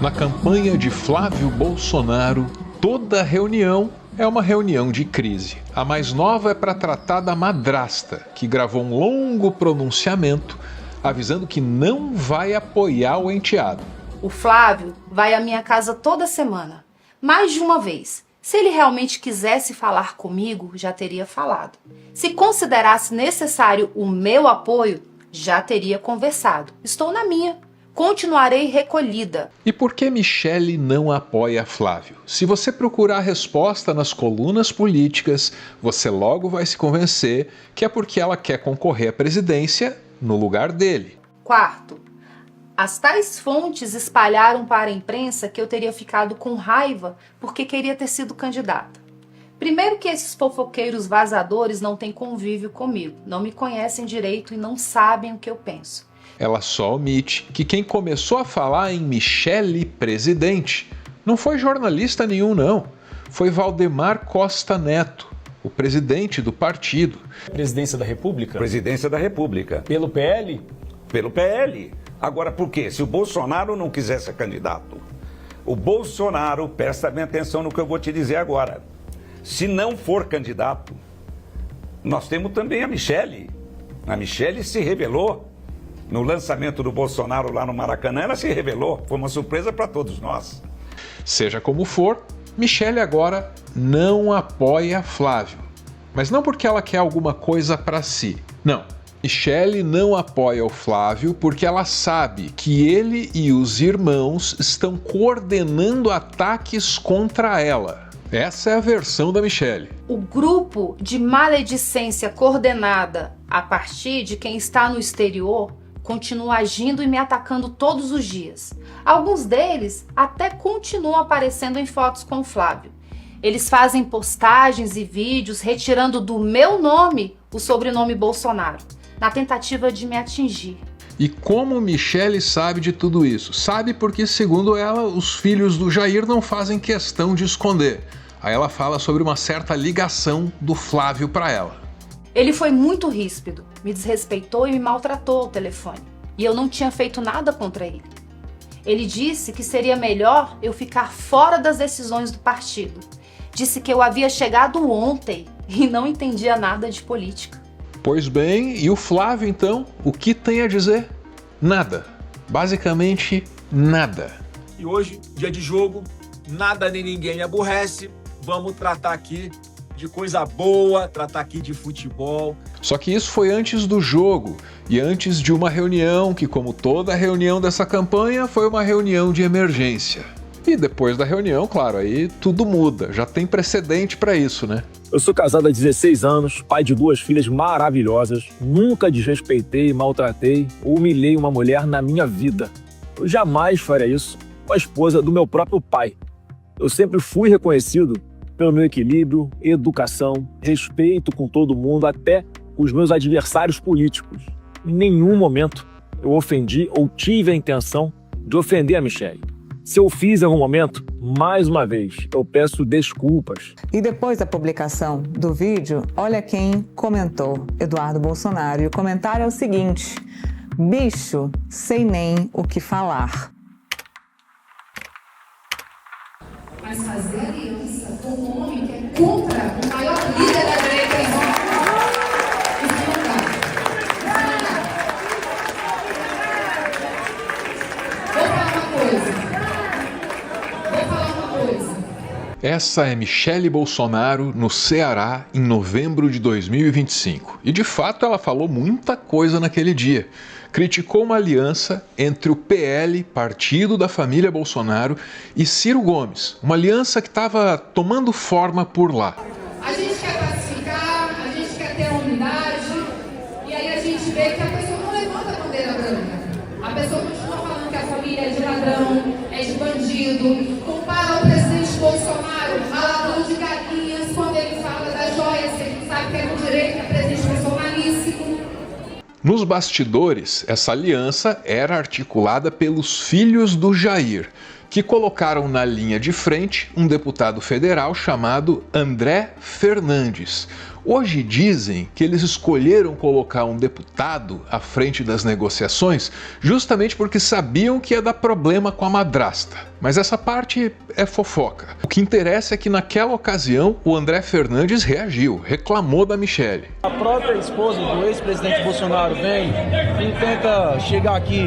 Na campanha de Flávio Bolsonaro, toda reunião é uma reunião de crise. A mais nova é para tratar da madrasta, que gravou um longo pronunciamento avisando que não vai apoiar o enteado. O Flávio vai à minha casa toda semana, mais de uma vez. Se ele realmente quisesse falar comigo, já teria falado. Se considerasse necessário o meu apoio, já teria conversado. Estou na minha. Continuarei recolhida. E por que Michele não apoia Flávio? Se você procurar a resposta nas colunas políticas, você logo vai se convencer que é porque ela quer concorrer à presidência no lugar dele. Quarto, as tais fontes espalharam para a imprensa que eu teria ficado com raiva porque queria ter sido candidata. Primeiro que esses fofoqueiros vazadores não têm convívio comigo, não me conhecem direito e não sabem o que eu penso. Ela só omite que quem começou a falar em Michele presidente não foi jornalista nenhum, não. Foi Valdemar Costa Neto, o presidente do partido. Presidência da República? Presidência da República. Pelo PL? Pelo PL. Agora, por quê? Se o Bolsonaro não quiser ser candidato, o Bolsonaro, presta bem atenção no que eu vou te dizer agora, se não for candidato, nós temos também a Michele. A Michele se revelou. No lançamento do Bolsonaro lá no Maracanã, ela se revelou. Foi uma surpresa para todos nós. Seja como for, Michele agora não apoia Flávio. Mas não porque ela quer alguma coisa para si. Não. Michele não apoia o Flávio porque ela sabe que ele e os irmãos estão coordenando ataques contra ela. Essa é a versão da Michele. O grupo de maledicência coordenada a partir de quem está no exterior continua agindo e me atacando todos os dias. Alguns deles até continuam aparecendo em fotos com o Flávio. Eles fazem postagens e vídeos retirando do meu nome o sobrenome Bolsonaro, na tentativa de me atingir. E como Michele sabe de tudo isso? Sabe porque, segundo ela, os filhos do Jair não fazem questão de esconder. Aí ela fala sobre uma certa ligação do Flávio para ela. Ele foi muito ríspido, me desrespeitou e me maltratou ao telefone. E eu não tinha feito nada contra ele. Ele disse que seria melhor eu ficar fora das decisões do partido. Disse que eu havia chegado ontem e não entendia nada de política. Pois bem, e o Flávio então? O que tem a dizer? Nada. Basicamente, nada. E hoje, dia de jogo, nada nem ninguém me aborrece. Vamos tratar aqui de coisa boa, tratar aqui de futebol. Só que isso foi antes do jogo e antes de uma reunião que, como toda reunião dessa campanha, foi uma reunião de emergência. E depois da reunião, claro, aí tudo muda. Já tem precedente para isso, né? Eu sou casado há 16 anos, pai de 2 filhas maravilhosas. Nunca desrespeitei, maltratei ou humilhei uma mulher na minha vida. Eu jamais faria isso com a esposa do meu próprio pai. Eu sempre fui reconhecido pelo meu equilíbrio, educação, respeito com todo mundo, até com os meus adversários políticos. Em nenhum momento eu ofendi ou tive a intenção de ofender a Michele. Se eu fiz em algum momento, mais uma vez, eu peço desculpas. E depois da publicação do vídeo, olha quem comentou, Eduardo Bolsonaro. E o comentário é o seguinte: bicho, sei nem o que falar. Mas fazer aliança com um homem que é contra o maior líder da direita isso não dá. Vou falar uma coisa. Essa é Michele Bolsonaro no Ceará em novembro de 2025. E de fato ela falou muita coisa naquele dia. Criticou uma aliança entre o PL, partido da família Bolsonaro, e Ciro Gomes, uma aliança que estava tomando forma por lá. A gente quer pacificar, a gente quer ter unidade, e aí a gente vê que a pessoa não levanta a bandeira branca. A pessoa continua falando que a família é de ladrão, é de bandido, compara o presidente Bolsonaro a ladrão de galinhas quando ele fala das joias, que ele sabe que é com direito, que é presidente bolsonalíssimo. Nos bastidores, essa aliança era articulada pelos filhos do Jair, que colocaram na linha de frente um deputado federal chamado André Fernandes, Hoje dizem que eles escolheram colocar um deputado à frente das negociações justamente porque sabiam que ia dar problema com a madrasta. Mas essa parte é fofoca. O que interessa é que naquela ocasião o André Fernandes reagiu, reclamou da Michelle. A própria esposa do ex-presidente Bolsonaro vem e tenta chegar aqui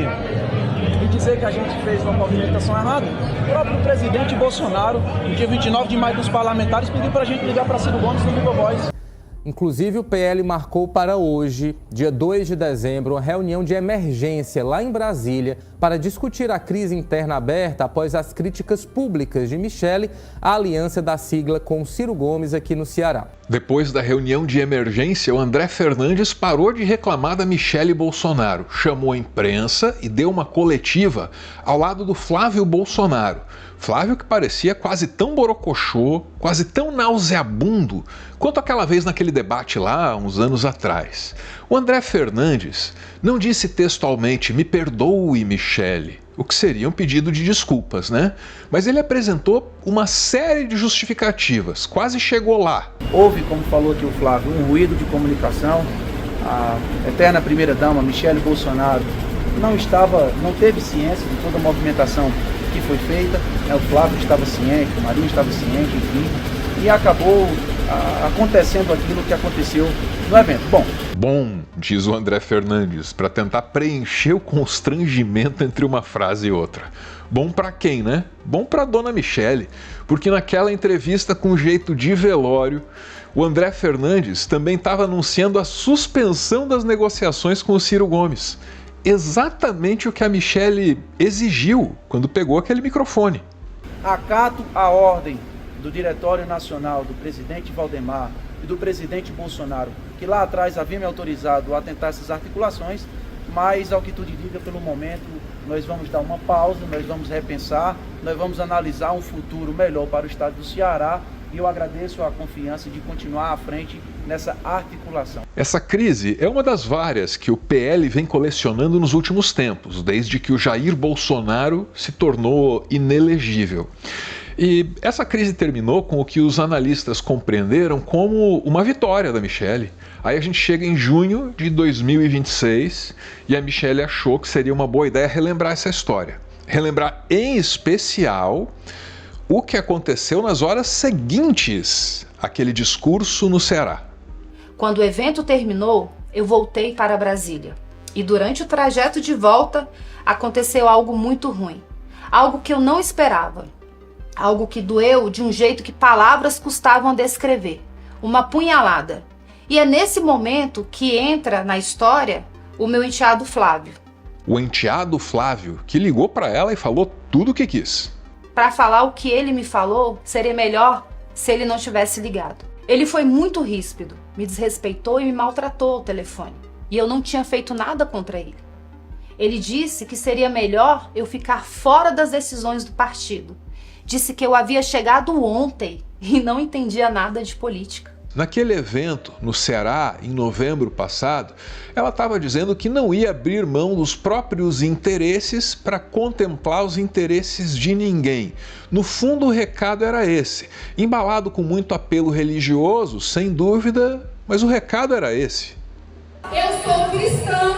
e dizer que a gente fez uma movimentação errada. O próprio presidente Bolsonaro, no dia 29 de maio dos parlamentares, pediu para a gente ligar para Ciro Gomes no Viva Voz. Inclusive, o PL marcou para hoje, dia 2 de dezembro, uma reunião de emergência lá em Brasília para discutir a crise interna aberta após as críticas públicas de Michelle à aliança da sigla com Ciro Gomes aqui no Ceará. Depois da reunião de emergência, o André Fernandes parou de reclamar da Michelle Bolsonaro, chamou a imprensa e deu uma coletiva ao lado do Flávio Bolsonaro. Flávio que parecia quase tão borocochô, quase tão nauseabundo quanto aquela vez naquele debate lá, uns anos atrás. O André Fernandes não disse textualmente "me perdoe, Michelle", o que seria um pedido de desculpas, né? Mas ele apresentou uma série de justificativas, quase chegou lá. Houve, como falou aqui o Flávio, um ruído de comunicação. A eterna primeira-dama, Michelle Bolsonaro, não teve ciência de toda a movimentação que foi feita. O Flávio estava ciente, o Marinho estava ciente, enfim, e acabou acontecendo aquilo que aconteceu no evento. Bom, diz o André Fernandes, para tentar preencher o constrangimento entre uma frase e outra. Bom para quem, né? Bom para dona Michelle, porque naquela entrevista com jeito de velório, o André Fernandes também estava anunciando a suspensão das negociações com o Ciro Gomes. Exatamente o que a Michelle exigiu quando pegou aquele microfone. Acato a ordem do Diretório Nacional, do presidente Valdemar e do presidente Bolsonaro, que lá atrás havia me autorizado a tentar essas articulações, mas ao que tudo indica, pelo momento, nós vamos dar uma pausa, nós vamos repensar, nós vamos analisar um futuro melhor para o estado do Ceará, e eu agradeço a confiança de continuar à frente nessa articulação. Essa crise é uma das várias que o PL vem colecionando nos últimos tempos, desde que o Jair Bolsonaro se tornou inelegível. E essa crise terminou com o que os analistas compreenderam como uma vitória da Michelle. Aí a gente chega em junho de 2026 e a Michelle achou que seria uma boa ideia relembrar essa história. Relembrar em especial o que aconteceu nas horas seguintes àquele discurso no Ceará. Quando o evento terminou, eu voltei para Brasília. E durante o trajeto de volta, aconteceu algo muito ruim. Algo que eu não esperava. Algo que doeu de um jeito que palavras custavam a descrever. Uma punhalada. E é nesse momento que entra na história o meu enteado Flávio. O enteado Flávio, que ligou para ela e falou tudo o que quis. Para falar o que ele me falou, seria melhor se ele não tivesse ligado. Ele foi muito ríspido, me desrespeitou e me maltratou ao telefone. E eu não tinha feito nada contra ele. Ele disse que seria melhor eu ficar fora das decisões do partido. Disse que eu havia chegado ontem e não entendia nada de política. Naquele evento, no Ceará, em novembro passado, ela estava dizendo que não ia abrir mão dos próprios interesses para contemplar os interesses de ninguém. No fundo, o recado era esse. Embalado com muito apelo religioso, sem dúvida, mas o recado era esse. Eu sou cristã,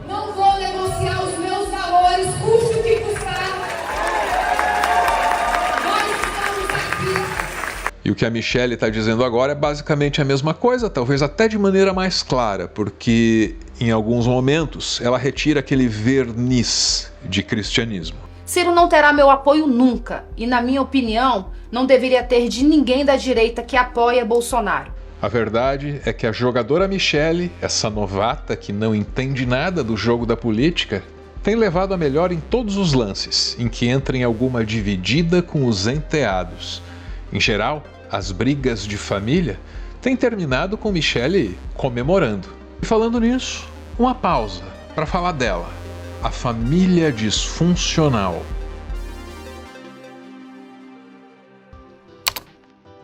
não vou negociar os meus valores, custe o que custar. Nós estamos aqui. E o que a Michelle está dizendo agora é basicamente a mesma coisa, talvez até de maneira mais clara, porque em alguns momentos ela retira aquele verniz de cristianismo. Ciro não terá meu apoio nunca e, na minha opinião, não deveria ter de ninguém da direita que apoia Bolsonaro. A verdade é que a jogadora Michelle, essa novata que não entende nada do jogo da política, tem levado a melhor em todos os lances em que entra em alguma dividida com os enteados. Em geral, as brigas de família têm terminado com Michelle comemorando. E falando nisso, uma pausa para falar dela, a família disfuncional.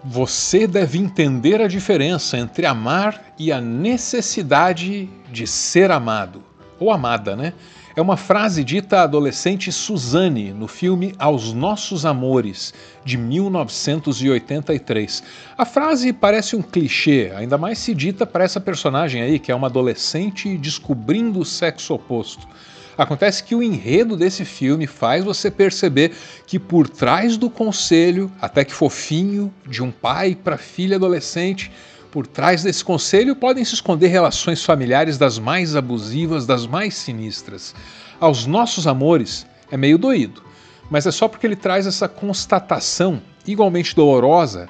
Você deve entender a diferença entre amar e a necessidade de ser amado. ou amada, né? É uma frase dita à adolescente Suzane no filme Aos Nossos Amores, de 1983. A frase parece um clichê, ainda mais se dita para essa personagem aí, que é uma adolescente descobrindo o sexo oposto. Acontece que o enredo desse filme faz você perceber que por trás do conselho, até que fofinho, de um pai para filha adolescente, por trás desse conselho podem se esconder relações familiares das mais abusivas, das mais sinistras. Aos Nossos Amores é meio doído, mas é só porque ele traz essa constatação, igualmente dolorosa,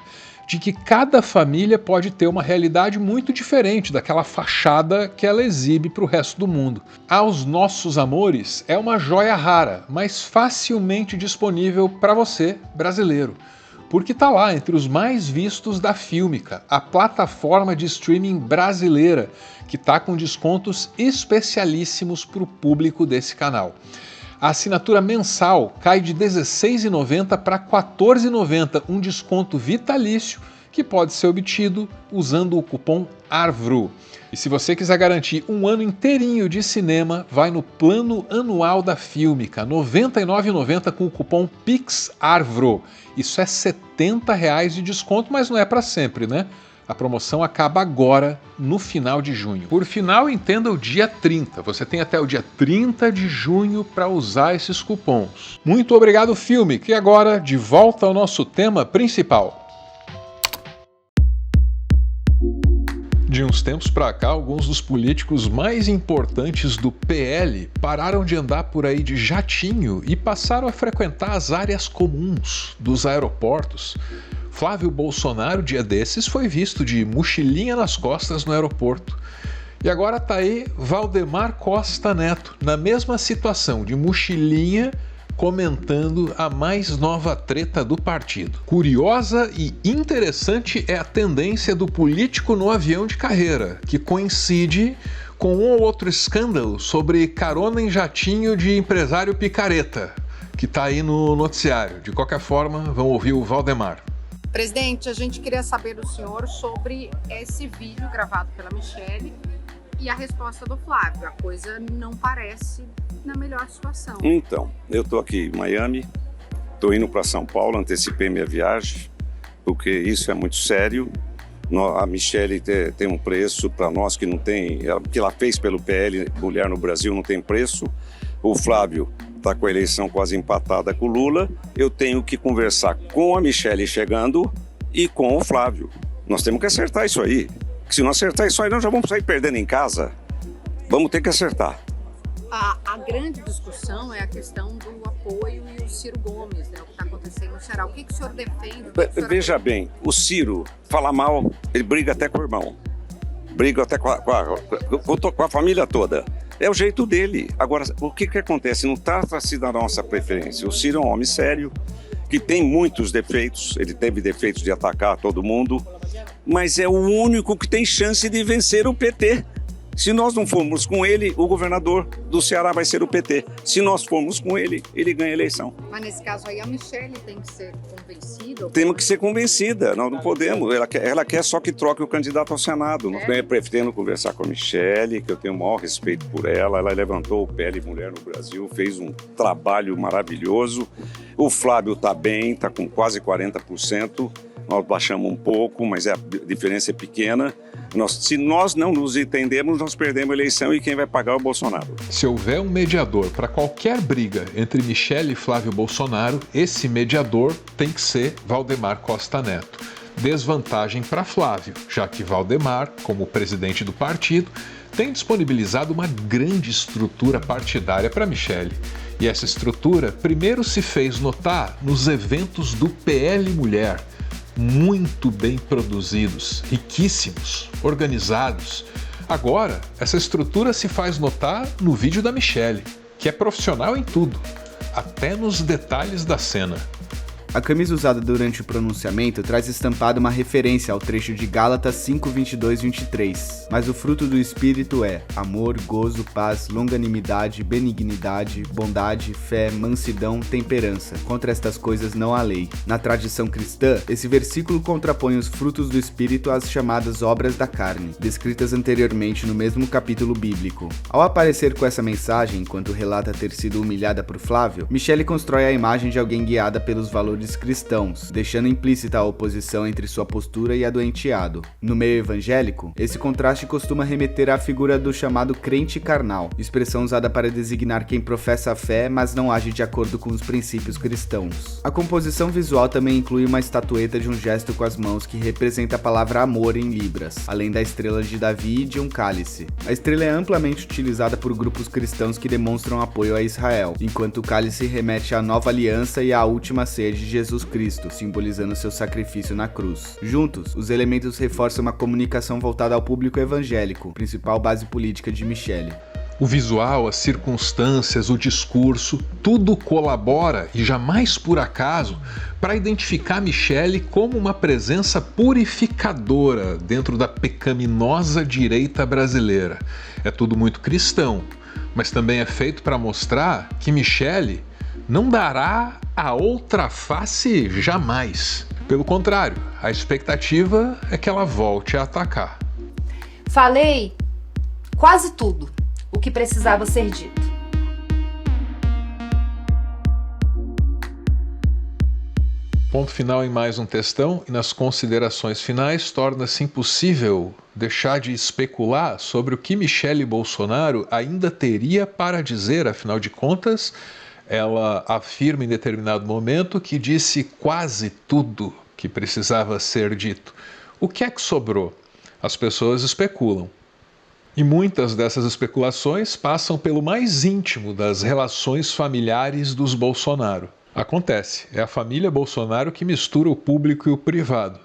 de que cada família pode ter uma realidade muito diferente daquela fachada que ela exibe para o resto do mundo. Aos Nossos Amores é uma joia rara, mas facilmente disponível para você, brasileiro, porque está lá entre os mais vistos da Filmica, a plataforma de streaming brasileira, que está com descontos especialíssimos para o público desse canal. A assinatura mensal cai de R$ 16,90 para R$ 14,90, um desconto vitalício que pode ser obtido usando o cupom ARVRO. E se você quiser garantir um ano inteirinho de cinema, vai no plano anual da Filmica, R$ 99,90 com o cupom PIXARVRO. Isso é R$ 70 de desconto, mas não é para sempre, né? A promoção acaba agora, no final de junho. Por final, entenda o dia 30. Você tem até o dia 30 de junho para usar esses cupons. Muito obrigado, Filmica. E agora, de volta ao nosso tema principal. De uns tempos para cá, alguns dos políticos mais importantes do PL pararam de andar por aí de jatinho e passaram a frequentar as áreas comuns dos aeroportos. Flávio Bolsonaro, dia desses, foi visto de mochilinha nas costas no aeroporto. E agora tá aí Valdemar Costa Neto, na mesma situação, de mochilinha, comentando a mais nova treta do partido. Curiosa e interessante é a tendência do político no avião de carreira, que coincide com um ou outro escândalo sobre carona em jatinho de empresário picareta, que está aí no noticiário. De qualquer forma, vamos ouvir o Valdemar. Presidente, a gente queria saber do senhor sobre esse vídeo gravado pela Michelle e a resposta do Flávio. A coisa não parece na melhor situação. Então, eu estou aqui em Miami, estou indo para São Paulo, antecipei minha viagem, porque isso é muito sério. A Michelle tem um preço para nós que não tem, o que ela fez pelo PL, mulher no Brasil, não tem preço. O Flávio está com a eleição quase empatada com o Lula. Eu tenho que conversar com a Michelle chegando e com o Flávio. Nós temos que acertar isso aí. Se não acertar isso aí, nós já vamos sair perdendo em casa. Vamos ter que acertar. A grande discussão é a questão do apoio e o Ciro Gomes, né? O que está acontecendo no Ceará. O que o senhor defende? Veja bem, o Ciro fala mal, ele briga até com o irmão. Briga até com a família toda. É o jeito dele. Agora, o que acontece? Não trata-se da nossa preferência. O Ciro é um homem sério, que tem muitos defeitos. Ele teve defeitos de atacar todo mundo, mas é o único que tem chance de vencer o PT. Se nós não formos com ele, o governador do Ceará vai ser o PT. Se nós formos com ele, ele ganha a eleição. Mas nesse caso aí a Michelle tem que ser convencida? Temos que ser convencida, nós não podemos. Ela quer só que troque o candidato ao Senado. Nós pretendo conversar com a Michelle, que eu tenho o maior respeito por ela. Ela levantou o PL Mulher no Brasil, fez um trabalho maravilhoso. O Flávio está bem, está com quase 40%. Nós baixamos um pouco, mas a diferença é pequena. Se nós não nos entendemos, nós perdemos a eleição e quem vai pagar é o Bolsonaro. Se houver um mediador para qualquer briga entre Michelle e Flávio Bolsonaro, esse mediador tem que ser Valdemar Costa Neto. Desvantagem para Flávio, já que Valdemar, como presidente do partido, tem disponibilizado uma grande estrutura partidária para Michelle. E essa estrutura primeiro se fez notar nos eventos do PL Mulher, muito bem produzidos, riquíssimos, organizados. Agora, essa estrutura se faz notar no vídeo da Michelle, que é profissional em tudo, até nos detalhes da cena. A camisa usada durante o pronunciamento traz estampada uma referência ao trecho de Gálatas 5:22-23, mas o fruto do Espírito é amor, gozo, paz, longanimidade, benignidade, bondade, fé, mansidão, temperança. Contra estas coisas não há lei. Na tradição cristã, esse versículo contrapõe os frutos do Espírito às chamadas obras da carne, descritas anteriormente no mesmo capítulo bíblico. Ao aparecer com essa mensagem, enquanto relata ter sido humilhada por Flávio, Michele constrói a imagem de alguém guiada pelos valores cristãos, deixando implícita a oposição entre sua postura e a do enteado. No meio evangélico, esse contraste costuma remeter à figura do chamado crente carnal, expressão usada para designar quem professa a fé, mas não age de acordo com os princípios cristãos. A composição visual também inclui uma estatueta de um gesto com as mãos que representa a palavra amor em libras, além da estrela de Davi e de um cálice. A estrela é amplamente utilizada por grupos cristãos que demonstram apoio a Israel, enquanto o cálice remete à nova aliança e à última ceia de Jesus Cristo, simbolizando seu sacrifício na cruz. Juntos, os elementos reforçam uma comunicação voltada ao público evangélico, principal base política de Michele. O visual, as circunstâncias, o discurso, tudo colabora, e jamais por acaso, para identificar Michele como uma presença purificadora dentro da pecaminosa direita brasileira. É tudo muito cristão, mas também é feito para mostrar que Michele não dará a outra face jamais. Pelo contrário, a expectativa é que ela volte a atacar. Falei quase tudo o que precisava ser dito. Ponto final em mais um textão, e nas considerações finais torna-se impossível deixar de especular sobre o que Michele Bolsonaro ainda teria para dizer. Afinal de contas, ela afirma em determinado momento que disse quase tudo que precisava ser dito. O que é que sobrou? As pessoas especulam. E muitas dessas especulações passam pelo mais íntimo das relações familiares dos Bolsonaro. Acontece, é a família Bolsonaro que mistura o público e o privado.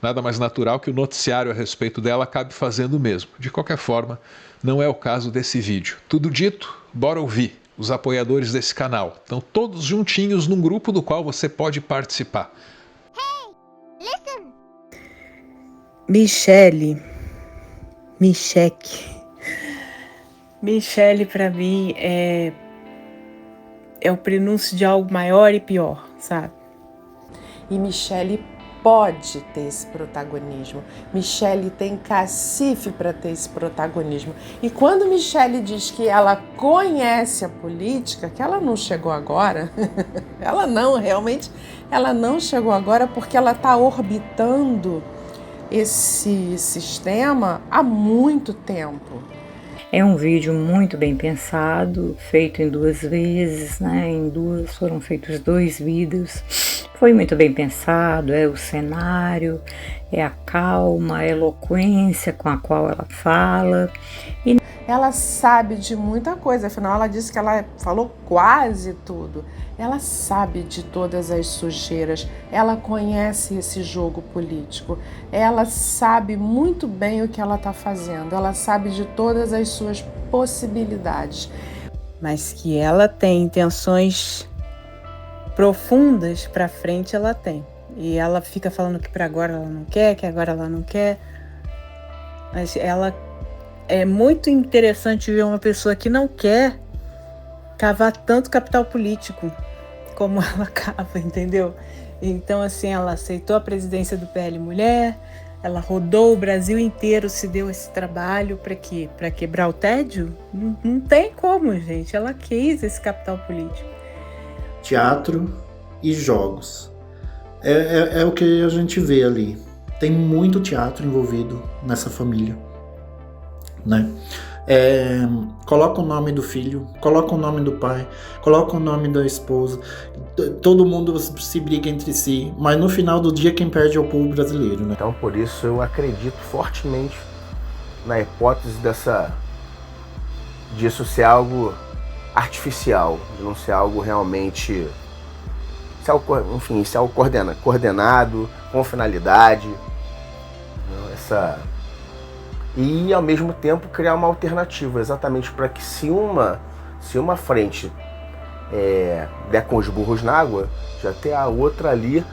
Nada mais natural que o noticiário a respeito dela acabe fazendo o mesmo. De qualquer forma, não é o caso desse vídeo. Tudo dito, bora ouvir. Os apoiadores desse canal estão todos juntinhos num grupo do qual você pode participar. Michele pra mim é o prenúncio de algo maior e pior, sabe? E Michele pode ter esse protagonismo. Michele tem cacife para ter esse protagonismo. E quando Michele diz que ela conhece a política, que ela não chegou agora, ela não chegou agora porque ela está orbitando esse sistema há muito tempo. É um vídeo muito bem pensado, feito em 2 vezes, né? Foram feitos 2 vídeos. Foi muito bem pensado, é o cenário, é a calma, a eloquência com a qual ela fala. E ela sabe de muita coisa, afinal ela disse que ela falou quase tudo. Ela sabe de todas as sujeiras, ela conhece esse jogo político, ela sabe muito bem o que ela está fazendo, ela sabe de todas as suas possibilidades. Mas que ela tem intenções profundas para frente, ela tem. E ela fica falando que para agora ela não quer, que agora ela não quer. Mas ela é muito interessante ver uma pessoa que não quer cavar tanto capital político como ela cava, entendeu? Então, assim, ela aceitou a presidência do PL Mulher, ela rodou o Brasil inteiro, se deu esse trabalho para quê? Para quebrar o tédio? Não tem como, gente. Ela quis esse capital político. Teatro e jogos. É o que a gente vê ali. Tem muito teatro envolvido nessa família, né? Coloca o nome do filho, coloca o nome do pai, coloca o nome da esposa, todo mundo se briga entre si, mas no final do dia quem perde é o povo brasileiro, né? Então por isso eu acredito fortemente na hipótese disso ser algo artificial, de não ser algo realmente, ser algo coordenado, com finalidade, e ao mesmo tempo criar uma alternativa, exatamente para que se uma frente der com os burros na água, já ter a outra ali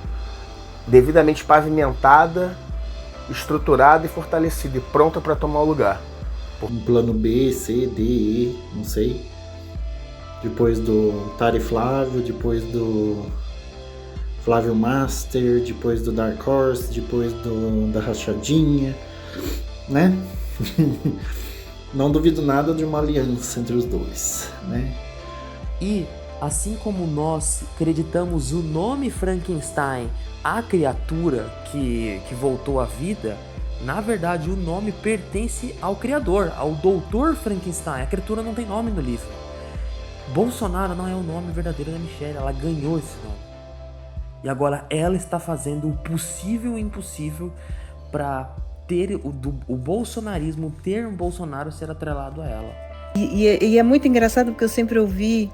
devidamente pavimentada, estruturada e fortalecida e pronta para tomar o lugar. Um plano B, C, D, E, não sei. Depois do Tari Flávio, depois do Flávio Master, depois do Dark Horse, depois da Rachadinha, né? Não duvido nada de uma aliança entre os dois, né? E, assim como nós acreditamos o nome Frankenstein à criatura que voltou à vida, na verdade o nome pertence ao criador, ao Dr. Frankenstein. A criatura não tem nome no livro. Bolsonaro não é o nome verdadeiro da Michelle, ela ganhou esse nome. E agora ela está fazendo o possível e o impossível para ter o bolsonarismo, ter um Bolsonaro ser atrelado a ela. E é muito engraçado porque eu sempre ouvi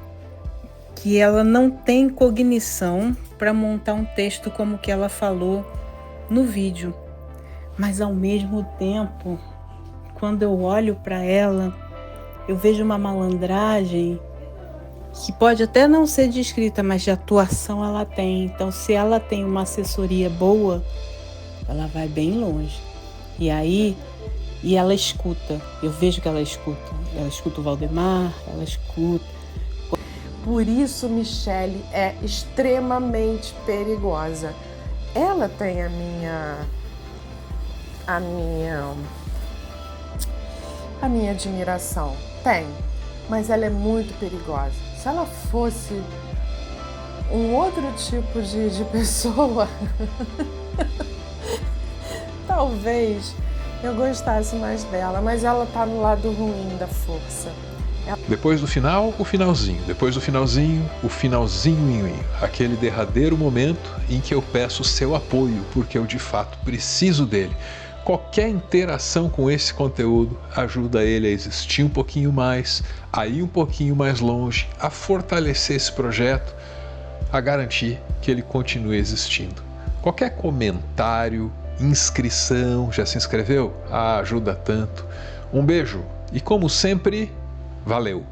que ela não tem cognição para montar um texto como o que ela falou no vídeo. Mas ao mesmo tempo, quando eu olho para ela, eu vejo uma malandragem que pode até não ser descrita, mas de atuação ela tem. Então, se ela tem uma assessoria boa, ela vai bem longe. E ela escuta. Eu vejo que ela escuta. Ela escuta o Valdemar, ela escuta. Por isso, Michelle é extremamente perigosa. Ela tem a minha admiração. Tem. Mas ela é muito perigosa. Se ela fosse um outro tipo de pessoa, talvez eu gostasse mais dela, mas ela tá no lado ruim da força. Depois do final, o finalzinho. Depois do finalzinho, o finalzinho. Aquele derradeiro momento em que eu peço seu apoio, porque eu de fato preciso dele. Qualquer interação com esse conteúdo ajuda ele a existir um pouquinho mais, a ir um pouquinho mais longe, a fortalecer esse projeto, a garantir que ele continue existindo. Qualquer comentário, inscrição, já se inscreveu? Ajuda tanto. Um beijo e, como sempre, valeu!